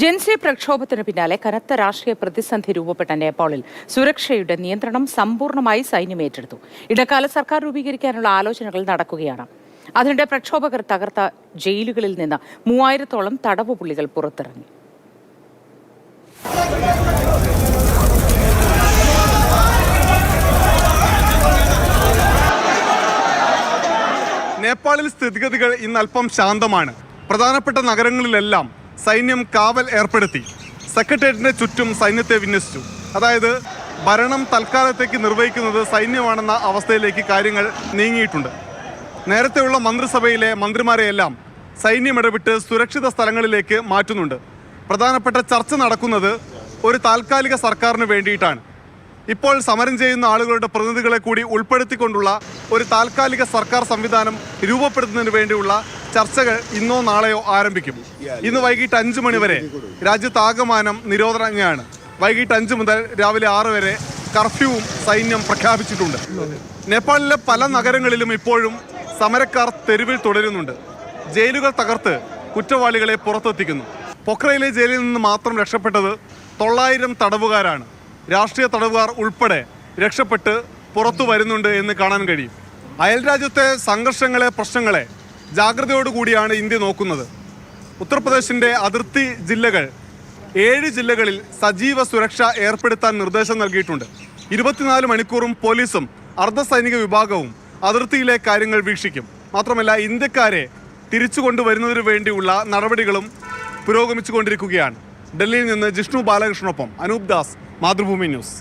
ജൻസി പ്രക്ഷോഭത്തിന് പിന്നാലെ കനത്ത രാഷ്ട്രീയ പ്രതിസന്ധി രൂപപ്പെട്ട നേപ്പാളിൽ സുരക്ഷയുടെ നിയന്ത്രണം സമ്പൂർണ്ണമായി സൈന്യം ഏറ്റെടുത്തു. ഇടക്കാല സർക്കാർ രൂപീകരിക്കാനുള്ള ആലോചനകൾ നടക്കുകയാണ്. അതിനിടെ പ്രക്ഷോഭകർ തകർത്ത ജയിലുകളിൽ നിന്ന് 3000-ഓളം തടവുപുള്ളികൾ പുറത്തിറങ്ങി. നേപ്പാളിൽ സ്ഥിതിഗതികൾ ഇന്ന് അല്പം ശാന്തമാണ്. പ്രധാനപ്പെട്ട നഗരങ്ങളിലെല്ലാം സൈന്യം കാവൽ ഏർപ്പെടുത്തി. സെക്രട്ടേറിയറ്റിന് ചുറ്റും സൈന്യത്തെ വിന്യസിച്ചു. അതായത് ഭരണം തൽക്കാലത്തേക്ക് നിർവഹിക്കുന്നത് സൈന്യമാണെന്ന അവസ്ഥയിലേക്ക് കാര്യങ്ങൾ നീങ്ങിയിട്ടുണ്ട്. നേരത്തെയുള്ള മന്ത്രിസഭയിലെ മന്ത്രിമാരെയെല്ലാം സൈന്യം ഇടപെട്ട് സുരക്ഷിത സ്ഥലങ്ങളിലേക്ക് മാറ്റുന്നുണ്ട്. പ്രധാനപ്പെട്ട ചർച്ച നടക്കുന്നത് ഒരു താൽക്കാലിക സർക്കാരിന് വേണ്ടിയിട്ടാണ്. ഇപ്പോൾ സമരം ചെയ്യുന്ന ആളുകളുടെ പ്രതിനിധികളെ കൂടി ഉൾപ്പെടുത്തിക്കൊണ്ടുള്ള ഒരു താൽക്കാലിക സർക്കാർ സംവിധാനം രൂപപ്പെടുത്തുന്നതിന് വേണ്ടിയുള്ള ചർച്ചകൾ ഇന്നോ നാളെയോ ആരംഭിക്കും. ഇന്ന് വൈകിട്ട് 5 മണി വരെ രാജ്യത്താകമാനം നിരോധനാജ്ഞയാണ്. വൈകിട്ട് 5 മുതൽ രാവിലെ 6 വരെ കർഫ്യൂവും സൈന്യം പ്രഖ്യാപിച്ചിട്ടുണ്ട്. നേപ്പാളിലെ പല നഗരങ്ങളിലും ഇപ്പോഴും സമരക്കാർ തെരുവിൽ തുടരുന്നുണ്ട്. ജയിലുകൾ തകർത്ത് കുറ്റവാളികളെ പുറത്തെത്തിക്കുന്നു. പൊഖ്രയിലെ ജയിലിൽ നിന്ന് മാത്രം രക്ഷപ്പെട്ടത് 900 തടവുകാരാണ്. രാഷ്ട്രീയ തടവുകാർ ഉൾപ്പെടെ രക്ഷപ്പെട്ട് പുറത്തു വരുന്നുണ്ട് എന്ന് കാണാൻ കഴിയും. അയൽരാജ്യത്തെ സംഘർഷങ്ങളെ, പ്രശ്നങ്ങളെ ജാഗ്രതയോടുകൂടിയാണ് ഇന്ത്യ നോക്കുന്നത്. ഉത്തർപ്രദേശിൻ്റെ അതിർത്തി ജില്ലകൾ 7 ജില്ലകളിൽ സജീവ സുരക്ഷ ഏർപ്പെടുത്താൻ നിർദ്ദേശം നൽകിയിട്ടുണ്ട്. 24 മണിക്കൂറും പോലീസും അർദ്ധസൈനിക വിഭാഗവും അതിർത്തിയിലെ കാര്യങ്ങൾ വീക്ഷിക്കും. മാത്രമല്ല, ഇന്ത്യക്കാരെ തിരിച്ചു കൊണ്ടുവരുന്നതിന് വേണ്ടിയുള്ള നടപടികളും പുരോഗമിച്ചുകൊണ്ടിരിക്കുകയാണ്. ഡൽഹിയിൽ നിന്ന് ജിഷ്ണു ബാലകൃഷ്ണനൊപ്പം അനൂപ് ദാസ്, മാതൃഭൂമി ന്യൂസ്.